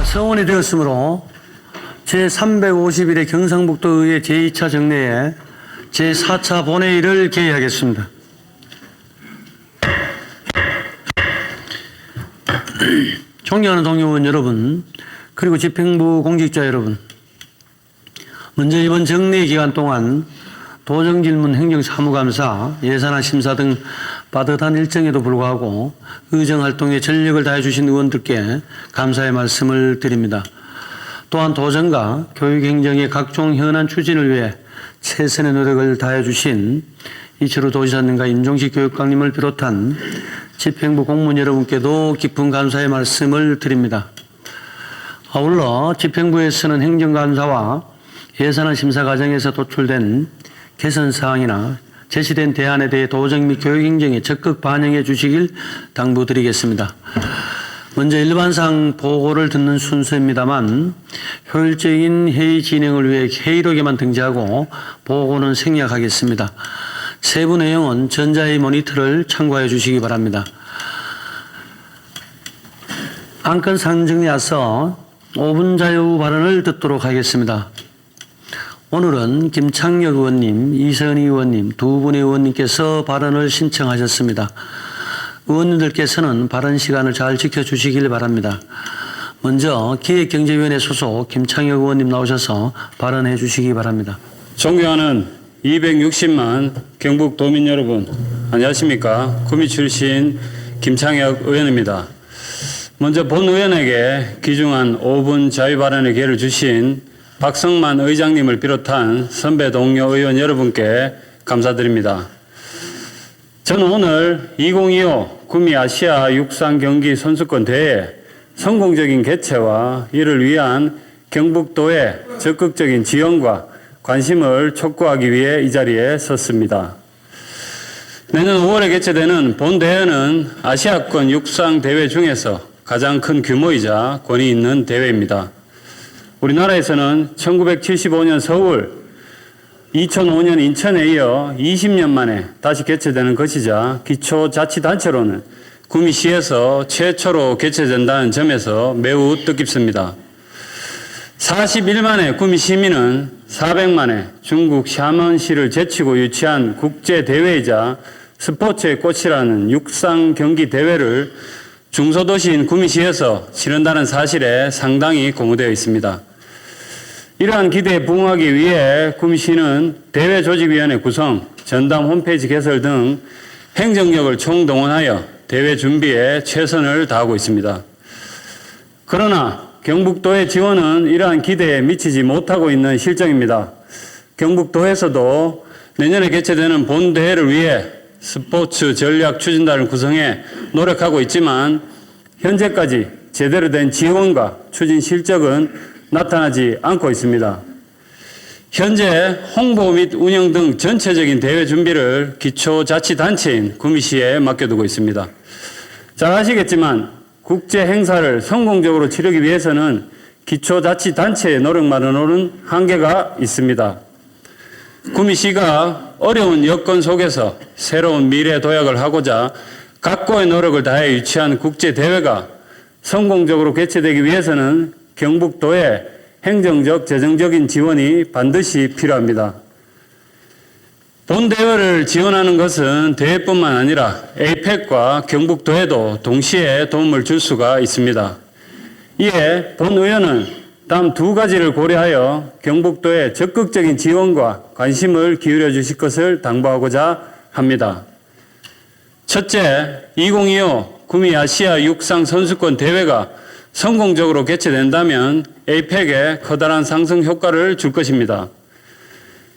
성원이 되었으므로 제351회 경상북도의회 제2차 정례에 제4차 본회의를 개의하겠습니다. 존경하는 동료 의원 여러분, 그리고 집행부 공직자 여러분, 먼저 이번 정례 기간 동안 도정질문 행정사무감사, 예산안 심사 등 빠듯한 일정에도 불구하고 의정활동에 전력을 다해주신 의원들께 감사의 말씀을 드립니다. 또한 도정과 교육행정의 각종 현안 추진을 위해 최선의 노력을 다해주신 이철우 도지사님과 임종식 교육감님을 비롯한 집행부 공무원 여러분께도 깊은 감사의 말씀을 드립니다. 아울러 집행부에서는 행정감사와 예산안 심사 과정에서 도출된 개선사항이나 제시된 대안에 대해 도정 및 교육행정에 적극 반영해 주시길 당부드리겠습니다. 먼저 일반상 보고를 듣는 순서입니다만 효율적인 회의 진행을 위해 회의록에만 등재하고 보고는 생략하겠습니다. 세부 내용은 전자회의 모니터를 참고해 주시기 바랍니다. 안건 상정에 앞서 5분 자유 발언을 듣도록 하겠습니다. 오늘은 김창혁 의원님, 이선희 의원님 두 분의 의원님께서 발언을 신청하셨습니다. 의원님들께서는 발언 시간을 잘 지켜주시길 바랍니다. 먼저 기획경제위원회 소속 김창혁 의원님 나오셔서 발언해 주시기 바랍니다. 존경하는 260만 경북도민 여러분, 안녕하십니까? 구미 출신 김창혁 의원입니다. 먼저 본 의원에게 귀중한 5분 자유 발언의 기회를 주신 박성만 의장님을 비롯한 선배 동료 의원 여러분께 감사드립니다. 저는 오늘 2025 구미 아시아 육상 경기 선수권 대회 성공적인 개최와 이를 위한 경북도의 적극적인 지원과 관심을 촉구하기 위해 이 자리에 섰습니다. 내년 5월에 개최되는 본 대회는 아시아권 육상 대회 중에서 가장 큰 규모이자 권위 있는 대회입니다. 우리나라에서는 1975년 서울, 2005년 인천에 이어 20년 만에 다시 개최되는 것이자 기초자치단체로는 구미시에서 최초로 개최된다는 점에서 매우 뜻깊습니다. 41만의 구미 시민은 400만의 중국 샤먼시를 제치고 유치한 국제대회이자 스포츠의 꽃이라는 육상 경기 대회를 중소도시인 구미시에서 치른다는 사실에 상당히 고무되어 있습니다. 이러한 기대에 부응하기 위해 구미시는 대회조직위원회 구성, 전담 홈페이지 개설 등 행정력을 총동원하여 대회 준비에 최선을 다하고 있습니다. 그러나 경북도의 지원은 이러한 기대에 미치지 못하고 있는 실정입니다. 경북도에서도 내년에 개최되는 본대회를 위해 스포츠 전략 추진단을 구성해 노력하고 있지만 현재까지 제대로 된 지원과 추진 실적은 나타나지 않고 있습니다. 현재 홍보 및 운영 등 전체적인 대회 준비를 기초자치단체인 구미시에 맡겨두고 있습니다. 잘 아시겠지만 국제 행사를 성공적으로 치르기 위해서는 기초자치단체의 노력만으로는 한계가 있습니다. 구미시가 어려운 여건 속에서 새로운 미래 도약을 하고자 각고의 노력을 다해 유치한 국제대회가 성공적으로 개최되기 위해서는 경북도의 행정적, 재정적인 지원이 반드시 필요합니다. 본대회를 지원하는 것은 대회뿐만 아니라 에이펙과 경북도에도 동시에 도움을 줄 수가 있습니다. 이에 본 의원은 다음 두 가지를 고려하여 경북도에 적극적인 지원과 관심을 기울여 주실 것을 당부하고자 합니다. 첫째, 2025 구미 아시아 육상 선수권 대회가 성공적으로 개최된다면 에이펙에 커다란 상승 효과를 줄 것입니다.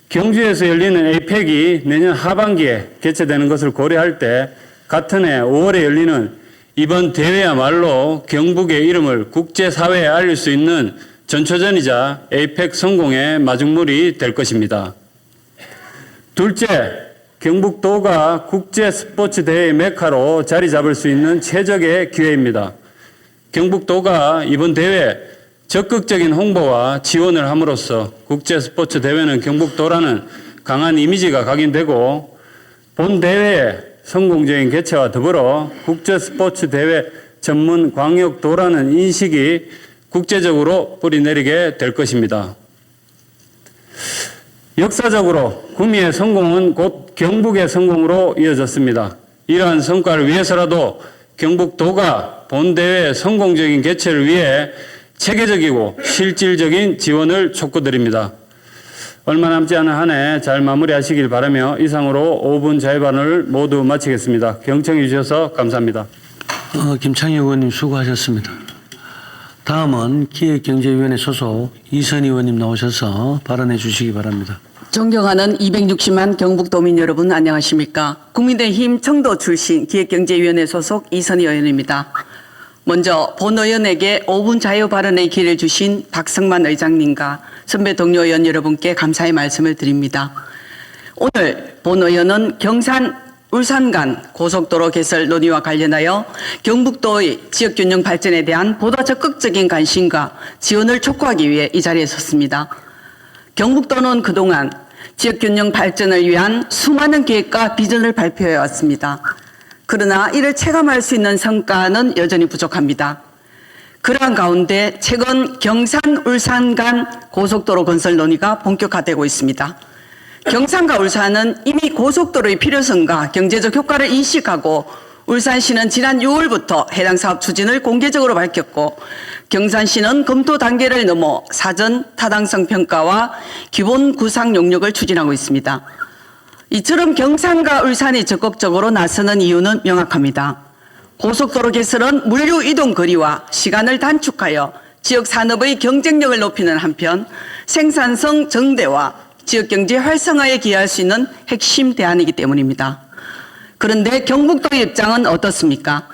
경주에서 열리는 에이펙이 내년 하반기에 개최되는 것을 고려할 때 같은 해 5월에 열리는 이번 대회야말로 경북의 이름을 국제사회에 알릴 수 있는 전초전이자 에이펙 성공의 마중물이 될 것입니다. 둘째, 경북도가 국제 스포츠 대회의 메카로 자리 잡을 수 있는 최적의 기회입니다. 경북도가 이번 대회 적극적인 홍보와 지원을 함으로써 국제 스포츠 대회는 경북도라는 강한 이미지가 각인되고 본 대회의 성공적인 개최와 더불어 국제 스포츠 대회 전문 광역도라는 인식이 국제적으로 뿌리내리게 될 것입니다. 역사적으로 구미의 성공은 곧 경북의 성공으로 이어졌습니다. 이러한 성과를 위해서라도 경북도가 본대회 성공적인 개최를 위해 체계적이고 실질적인 지원을 촉구드립니다. 얼마 남지 않은 한 해 잘 마무리하시길 바라며 이상으로 5분 자유발언을 모두 마치겠습니다. 경청해 주셔서 감사합니다. 김창희 의원님 수고하셨습니다. 다음은 기획경제위원회 소속 이선희 의원님 나오셔서 발언해 주시기 바랍니다. 존경하는 260만 경북도민 여러분 안녕하십니까. 국민의힘 청도 출신 기획경제위원회 소속 이선희 의원입니다. 먼저 본 의원에게 5분 자유 발언의 기회를 주신 박성만 의장님과 선배 동료 의원 여러분께 감사의 말씀을 드립니다. 오늘 본 의원은 경산 울산 간 고속도로 개설 논의와 관련하여 경북도의 지역균형 발전에 대한 보다 적극적인 관심과 지원을 촉구하기 위해 이 자리에 섰습니다. 경북도는 그동안 지역균형 발전을 위한 수많은 계획과 비전을 발표해 왔습니다. 그러나 이를 체감할 수 있는 성과는 여전히 부족합니다. 그러한 가운데 최근 경산 울산 간 고속도로 건설 논의가 본격화되고 있습니다. 경산과 울산은 이미 고속도로의 필요성과 경제적 효과를 인식하고 울산시는 지난 6월부터 해당 사업 추진을 공개적으로 밝혔고 경산시는 검토 단계를 넘어 사전 타당성 평가와 기본 구상 용역을 추진하고 있습니다. 이처럼 경산과 울산이 적극적으로 나서는 이유는 명확합니다. 고속도로 개설은 물류 이동 거리와 시간을 단축하여 지역 산업의 경쟁력을 높이는 한편 생산성 정대와 지역경제 활성화에 기여할 수 있는 핵심 대안이기 때문입니다. 그런데 경북도의 입장은 어떻습니까?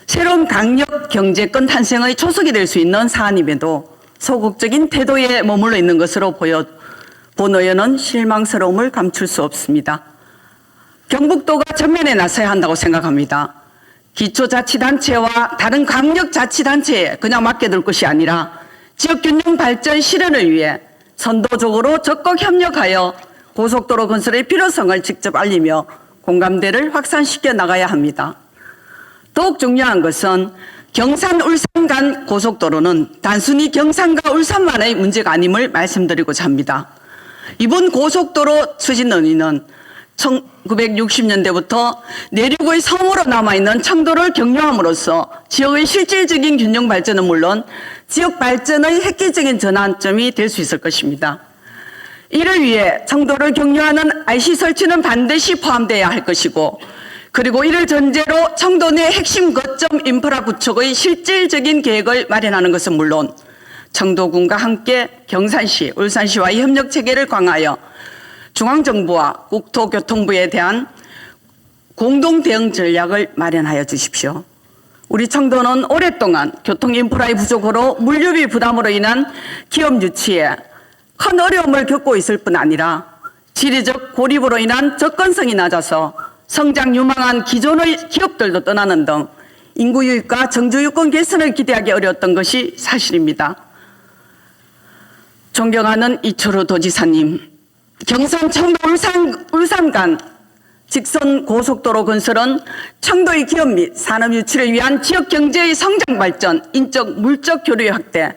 새로운 강력 경제권 탄생의 초석이 될 수 있는 사안임에도 소극적인 태도에 머물러 있는 것으로 보여 본 의원은 실망스러움을 감출 수 없습니다. 경북도가 전면에 나서야 한다고 생각합니다. 기초자치단체와 다른 강력자치단체에 그냥 맡겨둘 것이 아니라 지역균형 발전 실현을 위해 선도적으로 적극 협력하여 고속도로 건설의 필요성을 직접 알리며 공감대를 확산시켜 나가야 합니다. 더욱 중요한 것은 경산 울산 간 고속도로는 단순히 경산과 울산만의 문제가 아님을 말씀드리고자 합니다. 이번 고속도로 추진 논의는 1960년대부터 내륙의 섬으로 남아있는 청도를 경유함으로써 지역의 실질적인 균형 발전은 물론 지역 발전의 획기적인 전환점이 될 수 있을 것입니다. 이를 위해 청도를 경유하는 IC 설치는 반드시 포함되어야 할 것이고 그리고 이를 전제로 청도 내 핵심 거점 인프라 구축의 실질적인 계획을 마련하는 것은 물론 청도군과 함께 경산시, 울산시와의 협력 체계를 강화하여 중앙정부와 국토교통부에 대한 공동 대응 전략을 마련하여 주십시오. 우리 청도는 오랫동안 교통인프라의 부족으로 물류비 부담으로 인한 기업 유치에 큰 어려움을 겪고 있을 뿐 아니라 지리적 고립으로 인한 접근성이 낮아서 성장 유망한 기존의 기업들도 떠나는 등 인구 유입과 정주 유권 개선을 기대하기 어려웠던 것이 사실입니다. 존경하는 이철우 도지사님, 경산 청도 울산 간 직선 고속도로 건설은 청도의 기업 및 산업 유치를 위한 지역 경제의 성장 발전, 인적 물적 교류의 확대,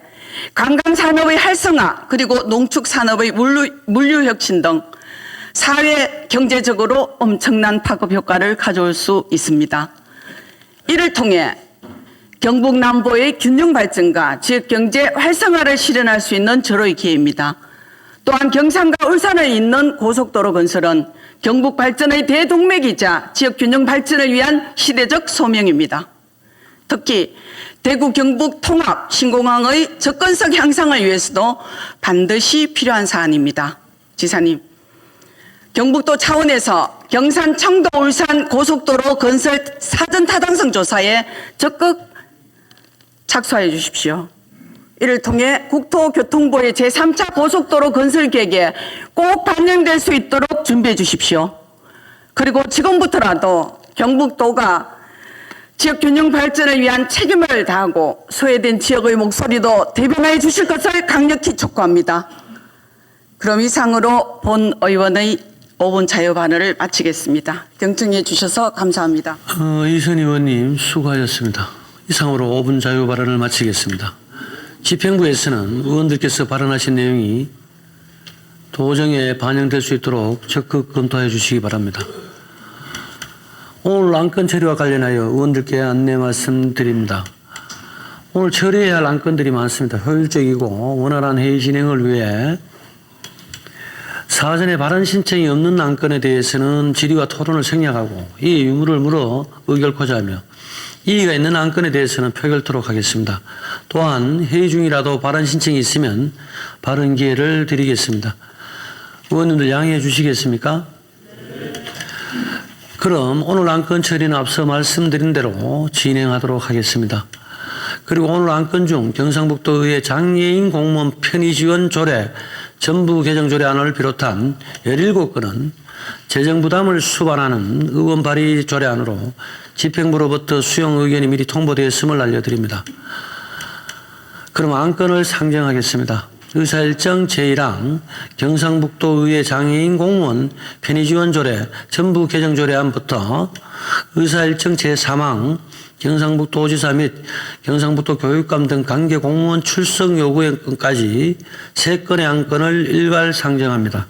관광 산업의 활성화, 그리고 농축 산업의 물류 혁신 등 사회 경제적으로 엄청난 파급 효과를 가져올 수 있습니다. 이를 통해 경북 남부의 균형 발전과 지역 경제 활성화를 실현할 수 있는 절호의 기회입니다. 또한 경산과 울산을 잇는 고속도로 건설은 경북 발전의 대동맥이자 지역 균형 발전을 위한 시대적 소명입니다. 특히 대구 경북 통합 신공항의 접근성 향상을 위해서도 반드시 필요한 사안입니다. 지사님, 경북도 차원에서 경산 청도 울산 고속도로 건설 사전 타당성 조사에 적극 착수하여 주십시오. 이를 통해 국토교통부의 제3차 고속도로 건설 계획에 꼭 반영될 수 있도록 준비해 주십시오. 그리고 지금부터라도 경북도가 지역균형 발전을 위한 책임을 다하고 소외된 지역의 목소리도 대변해 주실 것을 강력히 촉구합니다. 그럼 이상으로 본 의원의 5분 자유발언을 마치겠습니다. 경청해 주셔서 감사합니다. 이선희 의원님 수고하셨습니다. 이상으로 5분 자유발언을 마치겠습니다. 집행부에서는 의원들께서 발언하신 내용이 도정에 반영될 수 있도록 적극 검토해 주시기 바랍니다. 오늘 안건 처리와 관련하여 의원들께 안내 말씀드립니다. 오늘 처리해야 할 안건들이 많습니다. 효율적이고 원활한 회의 진행을 위해 사전에 발언 신청이 없는 안건에 대해서는 질의와 토론을 생략하고 이의 유무를 물어 의결코자 하며 이의가 있는 안건에 대해서는 표결토록 하겠습니다. 또한 회의 중이라도 발언 신청이 있으면 발언 기회를 드리겠습니다. 의원님들 양해해 주시겠습니까? 그럼 오늘 안건 처리는 앞서 말씀드린 대로 진행하도록 하겠습니다. 그리고 오늘 안건 중 경상북도의회 장애인 공무원 편의 지원 조례 전부 개정 조례안을 비롯한 17건은 재정 부담을 수반하는 의원 발의 조례안으로 집행부로부터 수용 의견이 미리 통보되었음을 알려드립니다. 그럼 안건을 상정하겠습니다. 의사일정 제1항 경상북도의회 장애인 공무원 편의지원 조례 전부 개정 조례안부터 의사일정 제3항 경상북도지사 및 경상북도 교육감 등 관계 공무원 출석 요구의 건까지 3건의 안건을 일괄 상정합니다.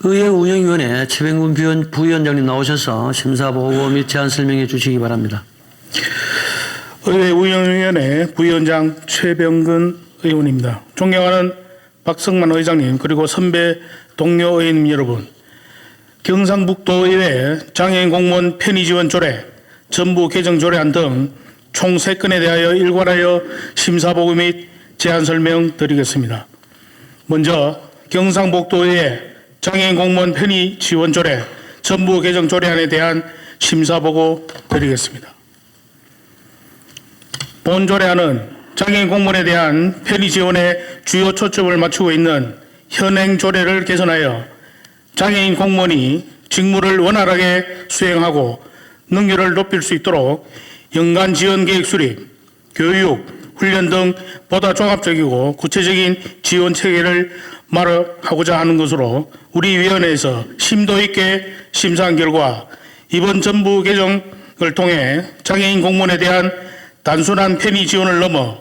의회 운영위원회 최병근 부위원장님 나오셔서 심사보고 및 제안 설명해 주시기 바랍니다. 의회 운영위원회 부위원장 최병근 의원입니다. 존경하는 박성만 의장님 그리고 선배 동료 의원님 여러분, 경상북도의회 장애인 공무원 편의지원 조례, 전부 개정 조례안 등 총 3건에 대하여 일괄하여 심사보고 및 제안 설명 드리겠습니다. 먼저 경상북도의회 장애인 공무원 편의지원 조례, 전부 개정 조례안에 대한 심사보고 드리겠습니다. 본 조례안은 장애인 공무원에 대한 편의 지원에 주요 초점을 맞추고 있는 현행 조례를 개선하여 장애인 공무원이 직무를 원활하게 수행하고 능률을 높일 수 있도록 연간 지원 계획 수립, 교육, 훈련 등 보다 종합적이고 구체적인 지원 체계를 마련하고자 하는 것으로 우리 위원회에서 심도 있게 심사한 결과 이번 전부 개정을 통해 장애인 공무원에 대한 단순한 편의 지원을 넘어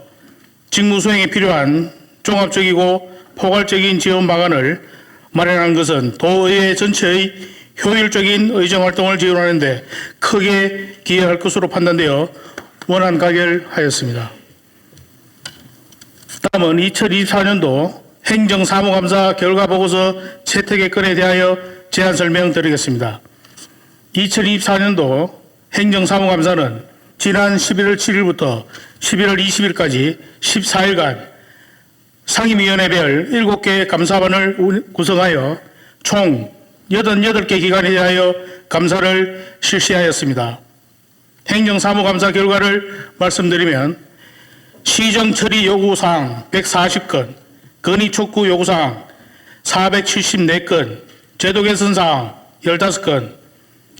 직무 수행에 필요한 종합적이고 포괄적인 지원 방안을 마련한 것은 도의회 전체의 효율적인 의정활동을 지원하는 데 크게 기여할 것으로 판단되어 원안 가결하였습니다. 다음은 2024년도 행정사무감사 결과보고서 채택의 건에 대하여 제안 설명드리겠습니다. 2024년도 행정사무감사는 지난 11월 7일부터 11월 20일까지 14일간 상임위원회별 7개 감사반을 구성하여 총 88개 기관에 대하여 감사를 실시하였습니다. 행정사무감사 결과를 말씀드리면 시정처리 요구사항 140건, 건의촉구 요구사항 474건, 제도개선사항 15건,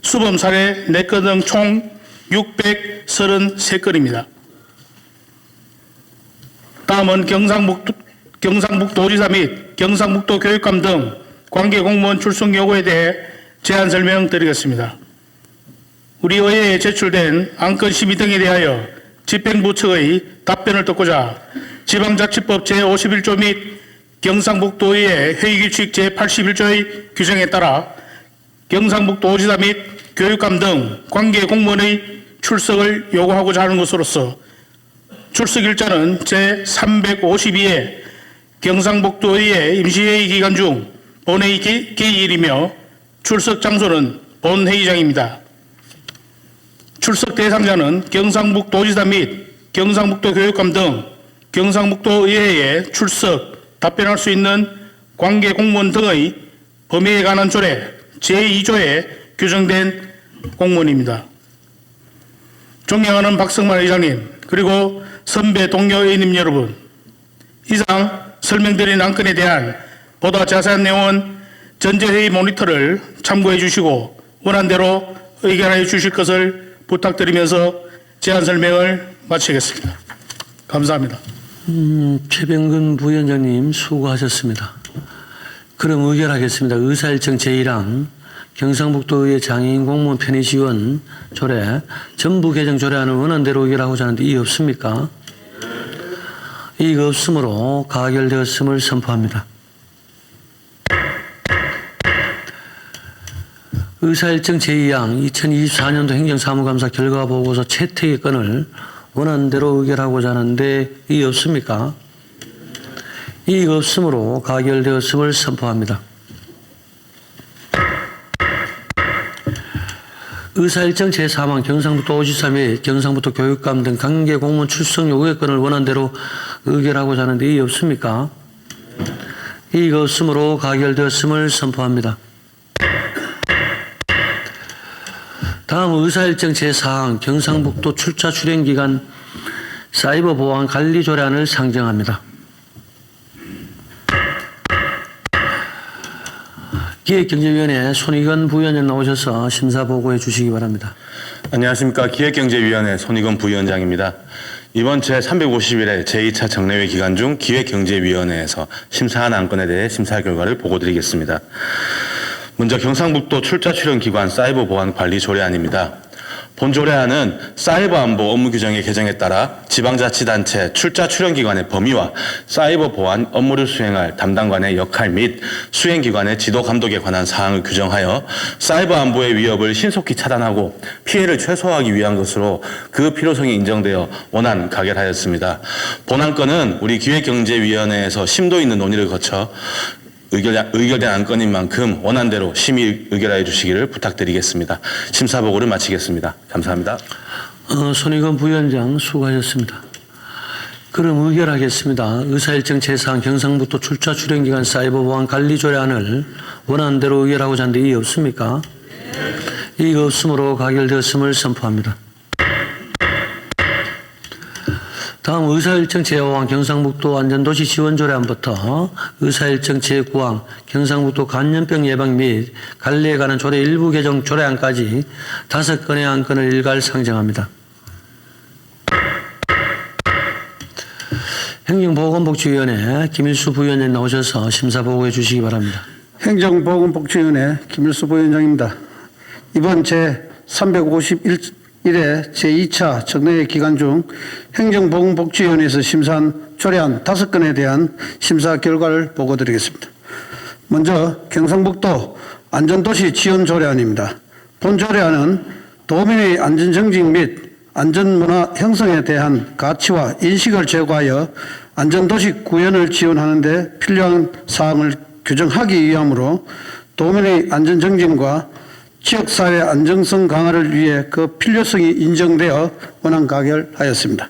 수범사례 4건 등 총 633건입니다. 다음은 경상북도지사 및 경상북도 교육감 등 관계 공무원 출석 요구에 대해 제안 설명드리겠습니다. 우리 의회에 제출된 안건 심의 등에 대하여 집행부 측의 답변을 듣고자 지방자치법 제51조 및 경상북도의회 회의규칙 제81조의 규정에 따라 경상북도지사 및 교육감 등 관계 공무원의 출석을 요구하고자 하는 것으로서 출석 일자는 제352회 경상북도의회 임시회의 기간 중 본회의 개의일이며 출석 장소는 본회의장입니다. 출석 대상자는 경상북도지사 및 경상북도 교육감 등 경상북도의회에 출석, 답변할 수 있는 관계 공무원 등의 범위에 관한 조례 제2조에 규정된 공무원입니다. 존경하는 박성만 의장님 그리고 선배 동료 의원님 여러분, 이상 설명드린 안건에 대한 보다 자세한 내용은 전제회의 모니터를 참고해 주시고 원안대로 의견하여 주실 것을 부탁드리면서 제안 설명을 마치겠습니다. 감사합니다. 최병근 부위원장님 수고하셨습니다. 그럼 의결하겠습니다. 의사일정 제1항 경상북도의 장애인 공무원 편의 지원 조례 전부 개정 조례안을 원안대로 의결하고자 하는데 이의 없습니까? 이의가 없으므로 가결되었음을 선포합니다. 의사일정 제2항 2024년도 행정사무감사 결과보고서 채택의 건을 원안대로 의결하고자 하는데 이의 없습니까? 이의가 없으므로 가결되었음을 선포합니다. 의사일정 제3항 경상북도 53회 경상북도 교육감 등 관계 공무원 출석 요구의 건을 원안대로 의결하고자 하는데 이의 없습니까? 이의가 없으므로 가결되었음을 선포합니다. 다음 의사일정 제4항 경상북도 출자 출연기간 사이버 보안 관리 조례안을 상정합니다. 기획경제위원회 손익원 부위원장 나오셔서 심사 보고해 주시기 바랍니다. 안녕하십니까. 기획경제위원회 손익원 부위원장입니다. 이번 제351회 제2차 정례회 기간 중 기획경제위원회에서 심사한 안건에 대해 심사 결과를 보고드리겠습니다. 먼저 경상북도 출자 출연기관 사이버 보안 관리 조례안입니다. 본 조례안은 사이버 안보 업무 규정의 개정에 따라 지방자치단체 출자 출연기관의 범위와 사이버 보안 업무를 수행할 담당관의 역할 및 수행기관의 지도 감독에 관한 사항을 규정하여 사이버 안보의 위협을 신속히 차단하고 피해를 최소화하기 위한 것으로 그 필요성이 인정되어 원안 가결하였습니다. 본 안건은 우리 기획경제위원회에서 심도 있는 논의를 거쳐 의결된 안건인 만큼 원안대로 심의 의결하여 주시기를 부탁드리겠습니다. 심사 보고를 마치겠습니다. 감사합니다. 손익원 부위원장 수고하셨습니다. 그럼 의결하겠습니다. 의사일정 제4항 경상북도 출자 출연기관 사이버 보안 관리 조례안을 원안대로 의결하고자 하는데 이의 없습니까? 이의가 없으므로 가결되었음을 선포합니다. 다음 의사일정 제5항 경상북도 안전도시 지원조례안부터 의사일정 제9항 경상북도 감염병 예방 및 관리에 관한 조례 일부 개정 조례안까지 5건의 안건을 일괄 상정합니다. 행정보건복지위원회 김일수 부위원장 나오셔서 심사 보고해 주시기 바랍니다. 행정보건복지위원회 김일수 부위원장입니다. 이번 제351회 제2차 정례회 기간 중 행정보건복지위원회에서 심사한 조례안 5건에 대한 심사 결과를 보고드리겠습니다. 먼저 경상북도 안전도시 지원 조례안입니다. 본 조례안은 도민의 안전정직 및 안전문화 형성에 대한 가치와 인식을 제고하여 안전도시 구현을 지원하는 데 필요한 사항을 규정하기 위함으로 도민의 안전정진과 지역사회 안정성 강화를 위해 그 필요성이 인정되어 원안 가결하였습니다.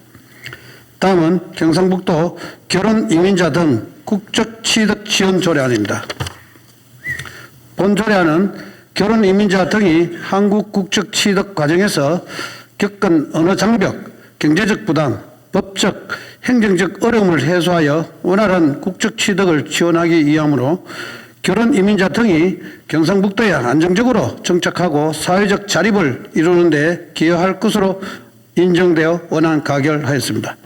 다음은 경상북도 결혼 이민자 등 국적 취득 지원 조례안입니다. 본 조례안은 결혼 이민자 등이 한국 국적 취득 과정에서 겪은 언어 장벽, 경제적 부담, 법적, 행정적 어려움을 해소하여 원활한 국적 취득을 지원하기 위함으로 결혼 이민자 등이 경상북도에 안정적으로 정착하고 사회적 자립을 이루는 데 기여할 것으로 인정되어 원안 가결하였습니다.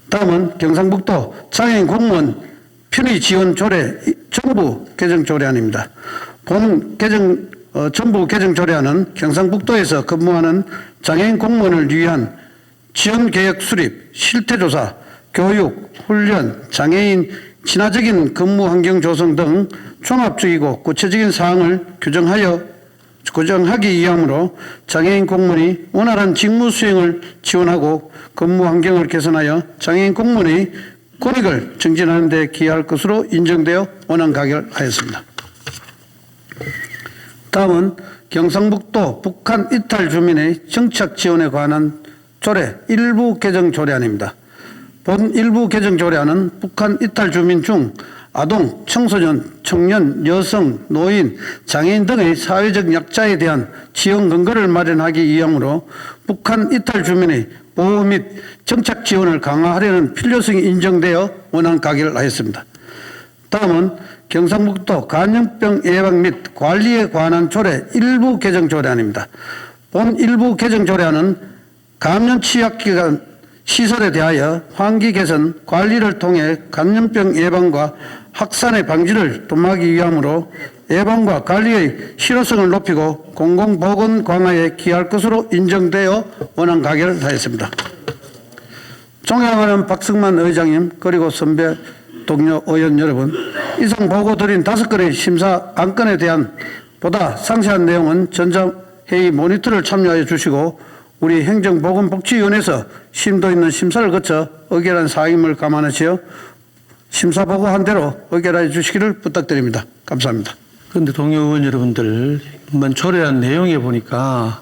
다음은 경상북도 장애인 공무원 편의 지원 조례 전부 개정 조례안입니다. 본 전부 개정 조례안은 경상북도에서 근무하는 장애인 공무원을 위한 지원 계획 수립, 실태조사, 교육, 훈련, 장애인 친화적인 근무 환경 조성 등 종합적이고 구체적인 사항을 규정하기 위함으로 장애인 공무원이 원활한 직무 수행을 지원하고 근무 환경을 개선하여 장애인 공무원의 권익을 증진하는 데 기여할 것으로 인정되어 원안 가결하였습니다. 다음은 경상북도 북한 이탈 주민의 정착 지원에 관한 조례 일부 개정 조례안입니다. 본 일부 개정 조례안은 북한 이탈 주민 중 아동, 청소년, 청년, 여성, 노인, 장애인 등의 사회적 약자에 대한 지원 근거를 마련하기 위함으로 북한 이탈 주민의 보호 및 정착 지원을 강화하려는 필요성이 인정되어 원안 가결하였습니다. 다음은 경상북도 감염병 예방 및 관리에 관한 조례 일부 개정 조례안입니다. 본 일부 개정 조례안은 감염 취약기관 시설에 대하여 환기 개선, 관리를 통해 감염병 예방과 확산의 방지를 도모하기 위함으로 예방과 관리의 실효성을 높이고 공공보건 강화에 기할 것으로 인정되어 원안 가결하였습니다. 존경하는 박승만 의장님 그리고 선배 동료 의원 여러분, 이상 보고 드린 5건의 심사 안건에 대한 보다 상세한 내용은 전자회의 모니터를 참여하여 주시고 우리 행정보건복지위원회에서 심도 있는 심사를 거쳐 의결한 사항임을 감안하시어 심사 보고한 대로 의결하여 주시기를 부탁드립니다. 감사합니다. 그런데 동료 의원 여러분들, 한번 조례한 내용에 보니까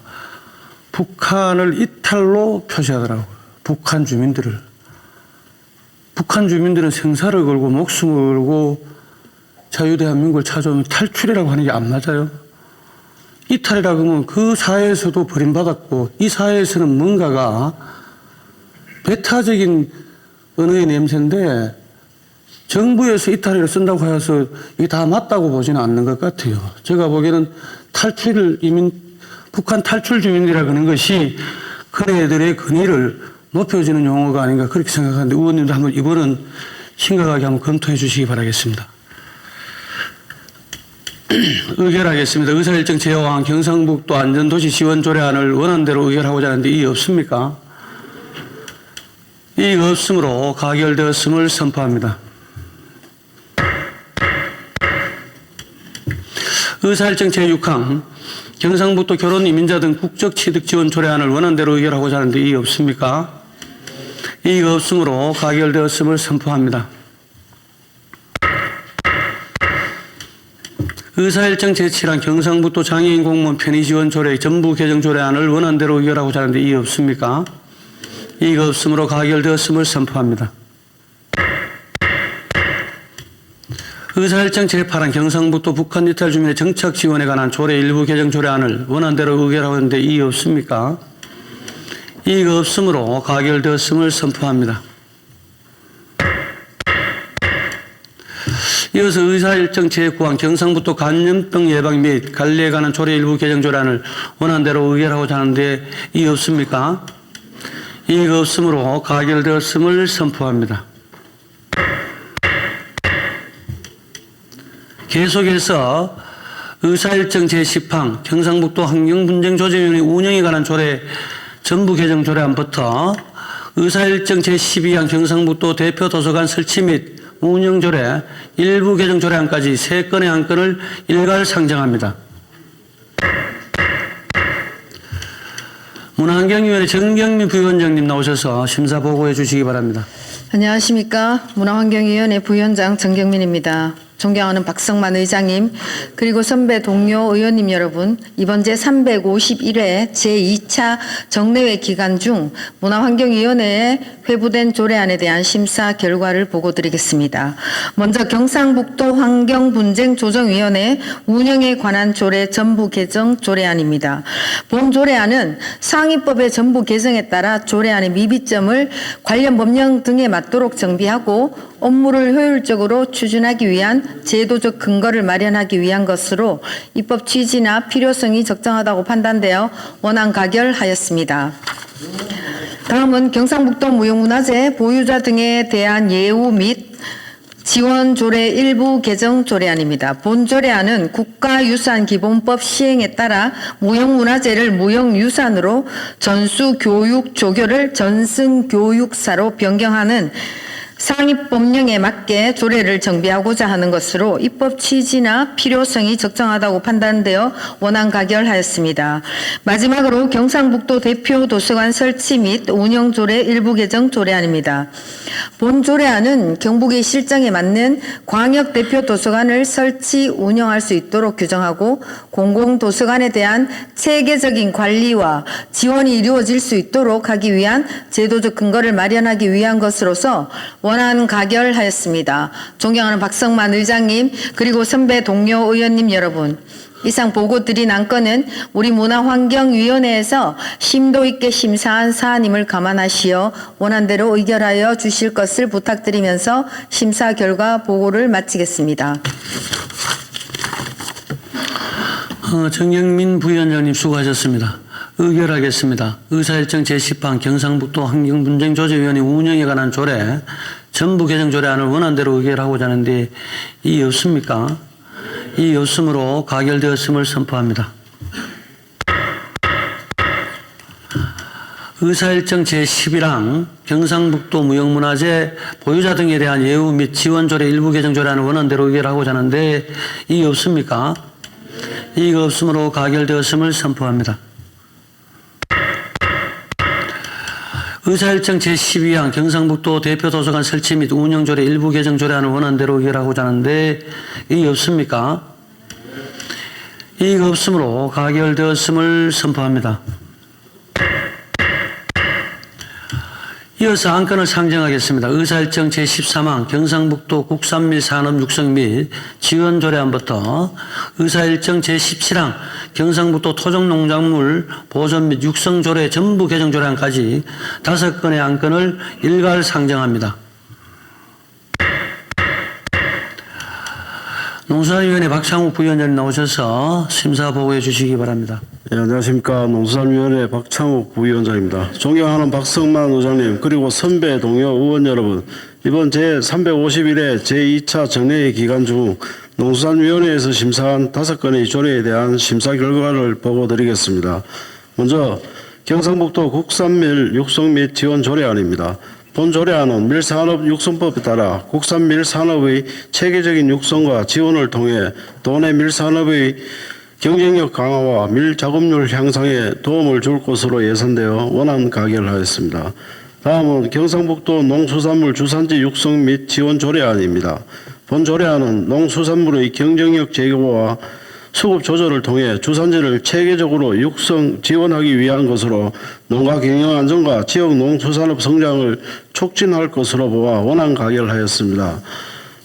북한을 이탈로 표시하더라고요. 북한 주민들을. 북한 주민들은 생사를 걸고 목숨을 걸고 자유대한민국을 찾아오면 탈출이라고 하는 게 안 맞아요. 이탈이라고 하면 그 사회에서도 버림받았고 이 사회에서는 뭔가가 배타적인 언어의 냄새인데 정부에서 이탈이라고 쓴다고 해서 이게 다 맞다고 보지는 않는 것 같아요. 제가 보기에는 북한 탈출 주민이라고 하는 것이 그네들의 권위를 높여주는 용어가 아닌가 그렇게 생각하는데 의원님도 한번 이거는 심각하게 한번 검토해 주시기 바라겠습니다. 의결하겠습니다. 의사일정 제어왕 경상북도 안전도시 지원 조례안을 원안대로 의결하고자 하는데 이의 없습니까? 이의 없으므로 가결되었음을 선포합니다. 의사일정 제6항 경상북도 결혼 이민자 등 국적 취득 지원 조례안을 원안대로 의결하고자 하는데 이의 없습니까? 이의가 없으므로 가결되었음을 선포합니다. 의사일정 제7항 경상북도 장애인 공무원 편의 지원 조례 전부 개정 조례안을 원안대로 의결하고자 하는데 이의 없습니까? 이의가 없으므로 가결되었음을 선포합니다. 의사일정 제8항 경상북도 북한 이탈 주민의 정착 지원에 관한 조례 일부 개정 조례안을 원안대로 의결하고 있는데 이의 없습니까? 이의가 없으므로 가결되었음을 선포합니다. 이어서 의사일정 제9항 경상북도 감염병 예방 및 관리에 관한 조례 일부 개정 조례안을 원안대로 의결하고자 하는데 이의 없습니까? 이의가 없으므로 가결되었음을 선포합니다. 계속해서 의사일정 제10항 경상북도 환경분쟁조정위원회 운영에 관한 조례 전부 개정 조례안부터 의사일정 제12항 경상북도 대표도서관 설치 및 운영조례 일부 개정 조례안까지 3건의 안건을 일괄 상정합니다. 문화환경위원회 정경민 부위원장님 나오셔서 심사 보고해 주시기 바랍니다. 안녕하십니까. 문화환경위원회 부위원장 정경민입니다. 존경하는 박성만 의장님, 그리고 선배 동료 의원님 여러분, 이번 제351회 제2차 정례회 기간 중 문화환경위원회에 회부된 조례안에 대한 심사 결과를 보고드리겠습니다. 먼저 경상북도 환경분쟁조정위원회 운영에 관한 조례 전부 개정 조례안입니다. 본 조례안은 상위법의 전부 개정에 따라 조례안의 미비점을 관련 법령 등에 맞도록 정비하고 업무를 효율적으로 추진하기 위한 제도적 근거를 마련하기 위한 것으로 입법 취지나 필요성이 적정하다고 판단되어 원안 가결하였습니다. 다음은 경상북도 무형문화재 보유자 등에 대한 예우 및 지원 조례 일부 개정 조례안입니다. 본 조례안은 국가유산기본법 시행에 따라 무형문화재를 무형유산으로 전수교육 조교를 전승교육사로 변경하는 상위법령에 맞게 조례를 정비하고자 하는 것으로 입법 취지나 필요성이 적정하다고 판단되어 원안 가결하였습니다. 마지막으로 경상북도 대표 도서관 설치 및 운영 조례 일부 개정 조례안입니다. 본 조례안은 경북의 실정에 맞는 광역 대표 도서관을 설치 운영할 수 있도록 규정하고 공공도서관에 대한 체계적인 관리와 지원이 이루어질 수 있도록 하기 위한 제도적 근거를 마련하기 위한 것으로서 원안 가결하였습니다. 존경하는 박성만 의장님, 그리고 선배 동료 의원님 여러분, 이상 보고 드린 안건은 우리 문화환경위원회에서 심도 있게 심사한 사안임을 감안하시어 원안대로 의결하여 주실 것을 부탁드리면서 심사 결과 보고를 마치겠습니다. 정경민 부위원장님 수고하셨습니다. 의결하겠습니다. 의사일정 제10항 경상북도 환경분쟁조정위원회 운영에 관한 조례 전부 개정 조례안을 원안대로 의결하고자 하는데 이의 없습니까? 이의 없으므로 가결되었음을 선포합니다. 의사일정 제11항 경상북도 무형문화재 보유자 등에 대한 예우 및 지원조례 일부 개정 조례안을 원안대로 의결하고자 하는데 이의 없습니까? 이의가 없으므로 가결되었음을 선포합니다. 의사일정 제12항 경상북도 대표도서관 설치 및 운영조례 일부 개정 조례안을 원안대로 의결하고자 하는데 이의 없습니까? 이의가 없으므로 가결되었음을 선포합니다. 이어서 안건을 상정하겠습니다. 의사일정 제13항 경상북도 국산 및 산업 육성 및 지원 조례안부터 의사일정 제17항 경상북도 토종농작물 보존 및 육성 조례 전부 개정 조례안까지 5건의 안건을 일괄 상정합니다. 농수산위원회 박창욱 부위원장님 나오셔서 심사 보고해 주시기 바랍니다. 네, 안녕하십니까. 농수산위원회 박창욱 부위원장입니다. 존경하는 박성만 의장님 그리고 선배 동료 의원 여러분, 이번 제351회 제2차 정례회 기간 중 농수산위원회에서 심사한 5건의 조례에 대한 심사 결과를 보고드리겠습니다. 먼저 경상북도 국산밀 육성 및 지원 조례안입니다. 본 조례안은 밀산업육성법에 따라 국산밀 산업의 체계적인 육성과 지원을 통해 도내 밀산업의 경쟁력 강화와 밀 작업률 향상에 도움을 줄 것으로 예산되어 원안 가결하였습니다. 다음은 경상북도 농수산물 주산지 육성 및 지원 조례안입니다. 본 조례안은 농수산물의 경쟁력 제고와 수급 조절을 통해 주산지를 체계적으로 육성 지원하기 위한 것으로 농가 경영 안정과 지역 농수산업 성장을 촉진할 것으로 보아 원안 가결하였습니다.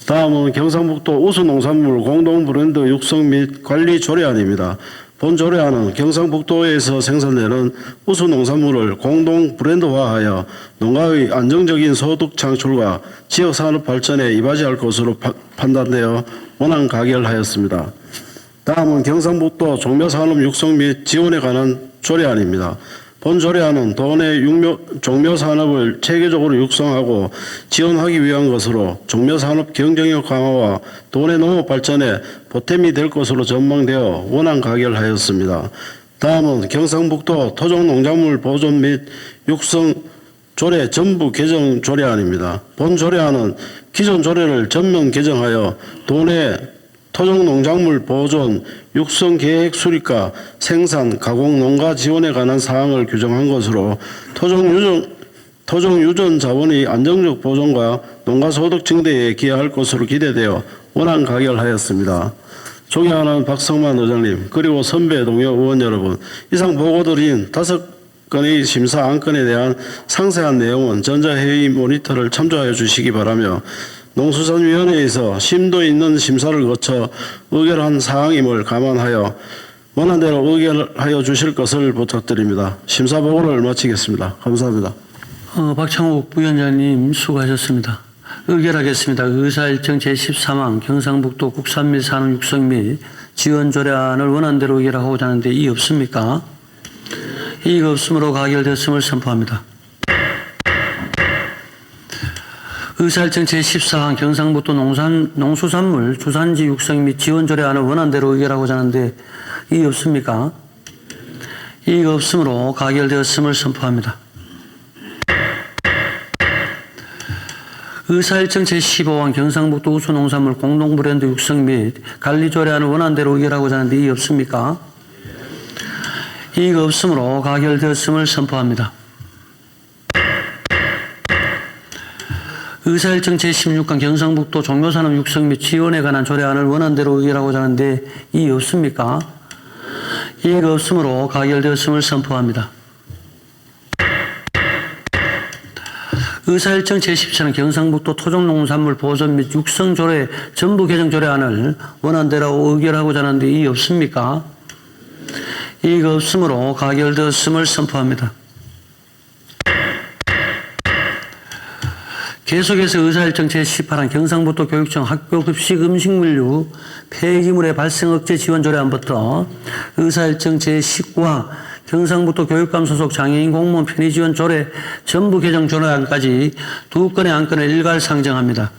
다음은 경상북도 우수농산물 공동브랜드 육성 및 관리 조례안입니다. 본 조례안은 경상북도에서 생산되는 우수농산물을 공동브랜드화하여 농가의 안정적인 소득 창출과 지역산업 발전에 이바지할 것으로 판단되어 원안 가결하였습니다. 다음은 경상북도 종묘산업 육성 및 지원에 관한 조례안입니다. 본 조례안은 도내 종묘산업을 체계적으로 육성하고 지원하기 위한 것으로 종묘산업 경쟁력 강화와 도내 농업 발전에 보탬이 될 것으로 전망되어 원안 가결하였습니다. 다음은 경상북도 토종농작물 보존 및 육성 조례 전부 개정 조례안입니다. 본 조례안은 기존 조례를 전면 개정하여 도내 토종농작물 보존, 육성 계획 수립과 생산, 가공 농가 지원에 관한 사항을 규정한 것으로 토종 유전 자원의 안정적 보존과 농가 소득 증대에 기여할 것으로 기대되어 원안 가결하였습니다. 존경하는 박성만 의장님 그리고 선배 동료 의원 여러분, 이상 보고드린 5건의 심사 안건에 대한 상세한 내용은 전자회의 모니터를 참조하여 주시기 바라며 농수산위원회에서 심도 있는 심사를 거쳐 의결한 사항임을 감안하여 원안대로 의결하여 주실 것을 부탁드립니다. 심사 보고를 마치겠습니다. 감사합니다. 박창욱 부위원장님 수고하셨습니다. 의결하겠습니다. 의사일정 제13항 경상북도 국산 및 산업 육성 및 지원 조례안을 원안대로 의결하고자 하는데 이의 없습니까? 이의가 없으므로 가결됐음을 선포합니다. 의사일정 제14항 경상북도 농수산물 주산지 육성 및 지원 조례안을 원안대로 의결하고자 하는데 이의 없습니까? 이의가 없으므로 가결되었음을 선포합니다. 의사일정 제15항 경상북도 우수농산물 공동브랜드 육성 및 관리 조례안을 원안대로 의결하고자 하는데 이의 없습니까? 이의가 없으므로 가결되었음을 선포합니다. 의사일정 제16항 경상북도 종묘산업 육성 및 지원에 관한 조례안을 원안대로 의결하고자 하는데 이의 없습니까? 이의가 없으므로 가결되었음을 선포합니다. 의사일정 제17항 경상북도 토종농산물 보존 및 육성 조례 전부 개정 조례안을 원안대로 의결하고자 하는데 이의 없습니까? 이의가 없으므로 가결되었음을 선포합니다. 계속해서 의사일정 제18항 경상북도 교육청 학교 급식 음식물류 폐기물의 발생 억제 지원 조례안부터 의사일정 제19항 경상북도 교육감 소속 장애인 공무원 편의 지원 조례 전부 개정 조례안까지 2건의 안건을 일괄 상정합니다.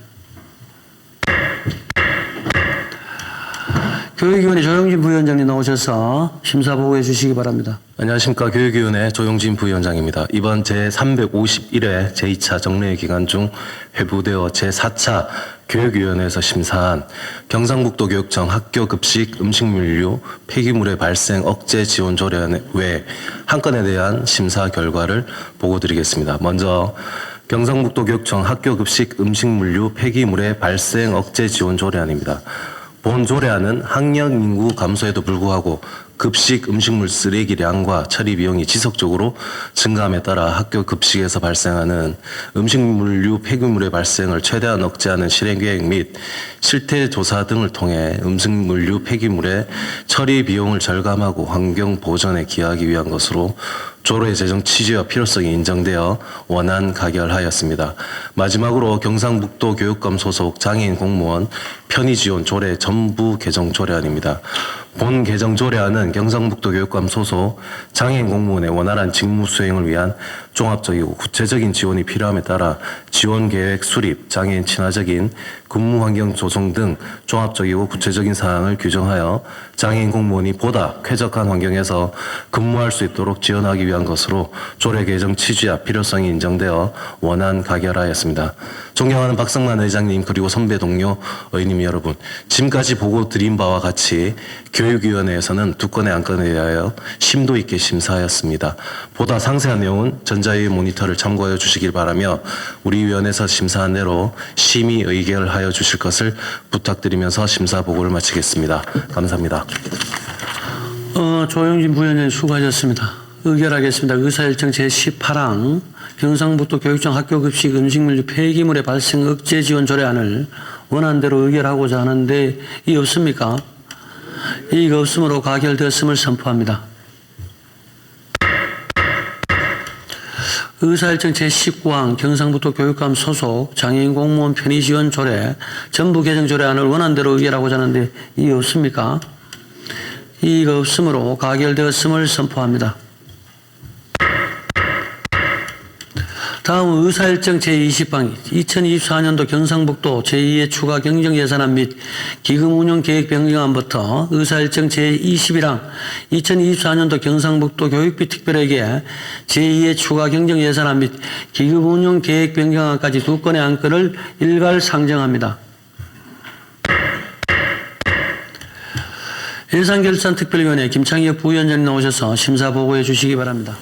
교육위원회 조영진 부위원장님 나오셔서 심사 보고해 주시기 바랍니다. 안녕하십니까. 교육위원회 조영진 부위원장입니다. 이번 제351회 제2차 정례회 기간 중 회부되어 제4차 교육위원회에서 심사한 경상북도 교육청 학교급식 음식물류 폐기물의 발생 억제 지원 조례안 외 한 건에 대한 심사 결과를 보고드리겠습니다. 먼저 경상북도 교육청 학교급식 음식물류 폐기물의 발생 억제 지원 조례안입니다. 본 조례안은 학령 인구 감소에도 불구하고 급식 음식물 쓰레기량과 처리 비용이 지속적으로 증가함에 따라 학교 급식에서 발생하는 음식물류 폐기물의 발생을 최대한 억제하는 실행계획 및 실태조사 등을 통해 음식물류 폐기물의 처리 비용을 절감하고 환경 보전에 기여하기 위한 것으로 조례 제정 취지와 필요성이 인정되어 원안 가결하였습니다. 마지막으로 경상북도 교육감 소속 장애인 공무원 편의 지원 조례 전부 개정 조례안입니다. 본 개정 조례안은 경상북도 교육감 소속 장애인 공무원의 원활한 직무 수행을 위한 종합적이고 구체적인 지원이 필요함에 따라 지원 계획 수립, 장애인 친화적인 근무 환경 조성 등 종합적이고 구체적인 사항을 규정하여 장애인 공무원이 보다 쾌적한 환경에서 근무할 수 있도록 지원하기 위한 것으로 조례 개정 취지와 필요성이 인정되어 원안 가결하였습니다. 존경하는 박성만 의장님 그리고 선배 동료 의원님 여러분, 지금까지 보고 드린 바와 같이 교육위원회에서는 두 건의 안건에 대하여 심도 있게 심사하였습니다. 보다 상세한 내용은 전자의 모니터를 참고하여 주시길 바라며 우리 위원회에서 심사한 대로 심의 의결하여 주실 것을 부탁드리면서 심사 보고를 마치겠습니다. 감사합니다. 조영진 부위원장님 수고하셨습니다. 의결하겠습니다. 의사일정 제18항 경상북도 교육청 학교급식 음식물류 폐기물의 발생 억제 지원 조례안을 원안대로 의결하고자 하는데 이의 없습니까? 이의가 없으므로 가결되었음을 선포합니다. 의사일정 제19항 경상북도 교육감 소속 장애인 공무원 편의 지원 조례 전부 개정 조례안을 원안대로 의결하고자 하는데 이의 없습니까? 이의가 없으므로 가결되었음을 선포합니다. 다음은 의사일정 제20항 2024년도 경상북도 제2의 추가 경정예산안 및 기금운용계획 변경안부터 의사일정 제21항 2024년도 경상북도 교육비 특별회계 제2의 추가 경정예산안 및 기금운용계획 변경안까지 두 건의 안건을 일괄 상정합니다. 예산결산특별위원회 김창혁 부위원장님 나오셔서 심사 보고해 주시기 바랍니다.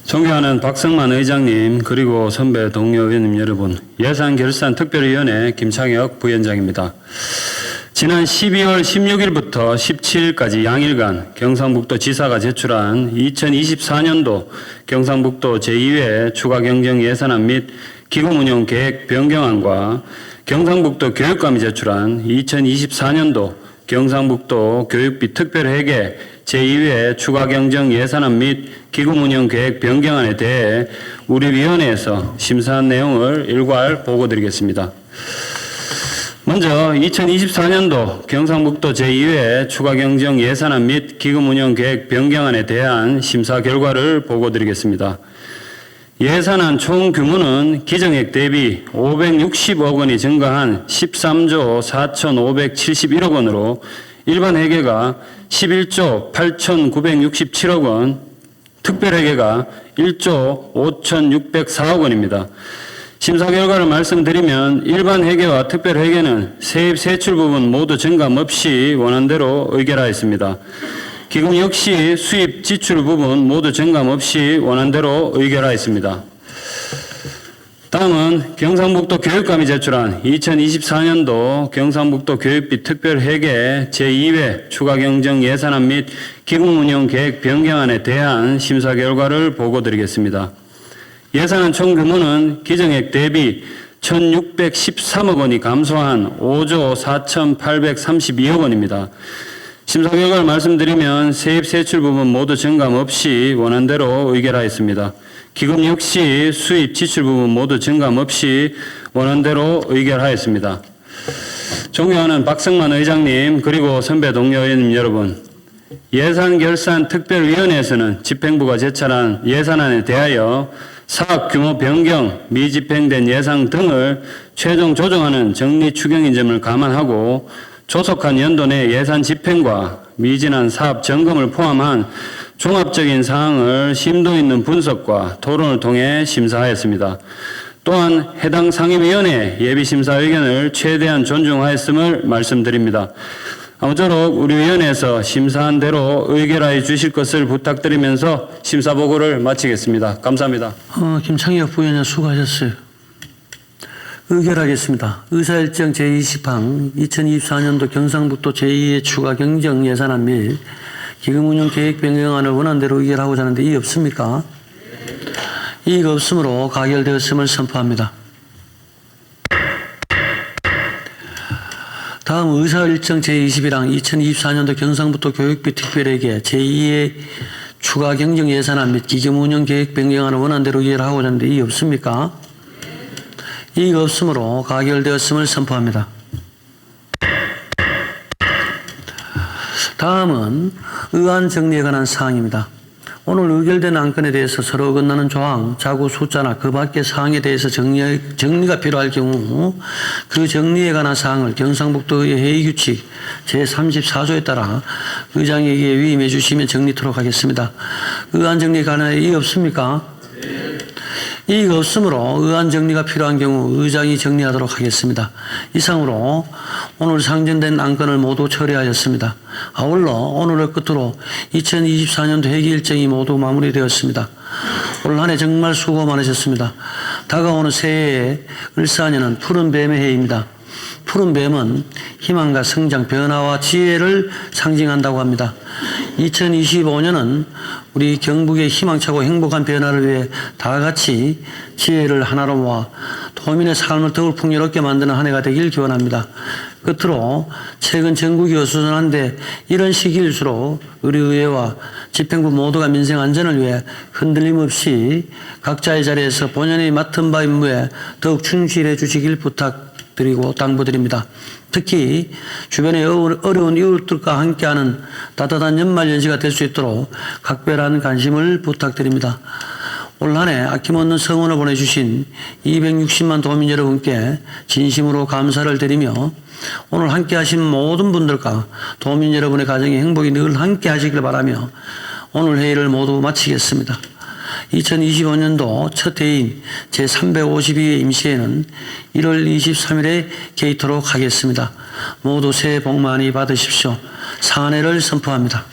존경하는 박성만 의장님 그리고 선배 동료 의원님 여러분, 예산결산특별위원회 김창혁 부위원장입니다. 지난 12월 16일부터 17일까지 양일간 경상북도 지사가 제출한 2024년도 경상북도 제2회 추가경정 예산안 및 기금운용계획 변경안과 경상북도 교육감이 제출한 2024년도 경상북도 교육비 특별회계 제2회 추가경정 예산안 및 기금운용계획 변경안에 대해 우리 위원회에서 심사한 내용을 일괄 보고드리겠습니다. 먼저 2024년도 경상북도 제2회 추가경정 예산안 및 기금운용계획 변경안에 대한 심사 결과를 보고드리겠습니다. 예산안 총 규모는 기정액 대비 560억 원이 증가한 13조 4,571억 원으로 일반 회계가 11조 8,967억 원, 특별회계가 1조 5,604억 원입니다. 심사 결과를 말씀드리면 일반 회계와 특별회계는 세입 세출 부분 모두 증감 없이 원안대로 의결하였습니다. 기금 역시 수입 지출 부분 모두 증감 없이 원안대로 의결하였습니다. 다음은 경상북도 교육감이 제출한 2024년도 경상북도 교육비 특별회계 제2회 추가경정 예산안 및 기금운용계획 변경안에 대한 심사 결과를 보고드리겠습니다. 예산안 총 규모는 기정액 대비 1,613억 원이 감소한 5조 4,832억 원입니다. 심사 결과를 말씀드리면 세입 세출 부분 모두 증감 없이 원안대로 의결하였습니다. 기금 역시 수입 지출 부분 모두 증감 없이 원안대로 의결하였습니다. 존경하는 박성만 의장님 그리고 선배 동료 의원님 여러분, 예산결산특별위원회에서는 집행부가 제출한 예산안에 대하여 사업 규모 변경, 미집행된 예산 등을 최종 조정하는 정리 추경인 점을 감안하고 조속한 연도 내 예산 집행과 미진한 사업 점검을 포함한 종합적인 사항을 심도 있는 분석과 토론을 통해 심사하였습니다. 또한 해당 상임위원회 예비심사 의견을 최대한 존중하였음을 말씀드립니다. 아무쪼록 우리 위원회에서 심사한 대로 의결하여 주실 것을 부탁드리면서 심사 보고를 마치겠습니다. 감사합니다. 김창혁 부위원장 수고하셨어요. 의결하겠습니다. 의사일정 제20항 2024년도 경상북도 제2의 추가 경정 예산안 및 기금운용 계획 변경안을 원안대로 의결하고자 하는데 이의 없습니까? 이의가 없으므로 가결되었음을 선포합니다. 다음 의사일정 제21항 2024년도 경상북도 교육비 특별회계 제2의 추가 경정 예산안 및 기금운용 계획 변경안을 원안대로 의결하고자 하는데 이의 없습니까? 이의가 없으므로 가결되었음을 선포합니다. 다음은 의안 정리에 관한 사항입니다. 오늘 의결된 안건에 대해서 서로 어긋나는 조항, 자구 숫자나 그 밖의 사항에 대해서 정리가 필요할 경우 그 정리에 관한 사항을 경상북도의 회의규칙 제34조에 따라 의장에게 위임해 주시면 정리토록 하겠습니다. 의안 정리에 관한 이의 없습니까? 이의가 없으므로 의안 정리가 필요한 경우 의장이 정리하도록 하겠습니다. 이상으로 오늘 상정된 안건을 모두 처리하였습니다. 아울러 오늘을 끝으로 2024년도 회기 일정이 모두 마무리되었습니다. 올 한 해 정말 수고 많으셨습니다. 다가오는 새해의 을사년은 푸른 뱀의 해입니다. 푸른 뱀은 희망과 성장, 변화와 지혜를 상징한다고 합니다. 2025년은 우리 경북의 희망차고 행복한 변화를 위해 다 같이 지혜를 하나로 모아 도민의 삶을 더욱 풍요롭게 만드는 한 해가 되길 기원합니다. 끝으로 최근 전국이 어수선한데 이런 시기일수록 우리 의회와 집행부 모두가 민생 안전을 위해 흔들림 없이 각자의 자리에서 본연이 맡은 바 임무에 더욱 충실해 주시길 부탁드리고 당부드립니다. 특히 주변의 어려운 이웃들과 함께하는 따뜻한 연말연시가 될 수 있도록 각별한 관심을 부탁드립니다. 올 한 해 아낌없는 성원을 보내주신 260만 도민 여러분께 진심으로 감사를 드리며 오늘 함께하신 모든 분들과 도민 여러분의 가정의 행복이 늘 함께 하시길 바라며 오늘 회의를 모두 마치겠습니다. 2025년도 첫 해인 제352회 임시회는 1월 23일에 개의토록 하겠습니다. 모두 새해 복 많이 받으십시오. 사안회를 선포합니다.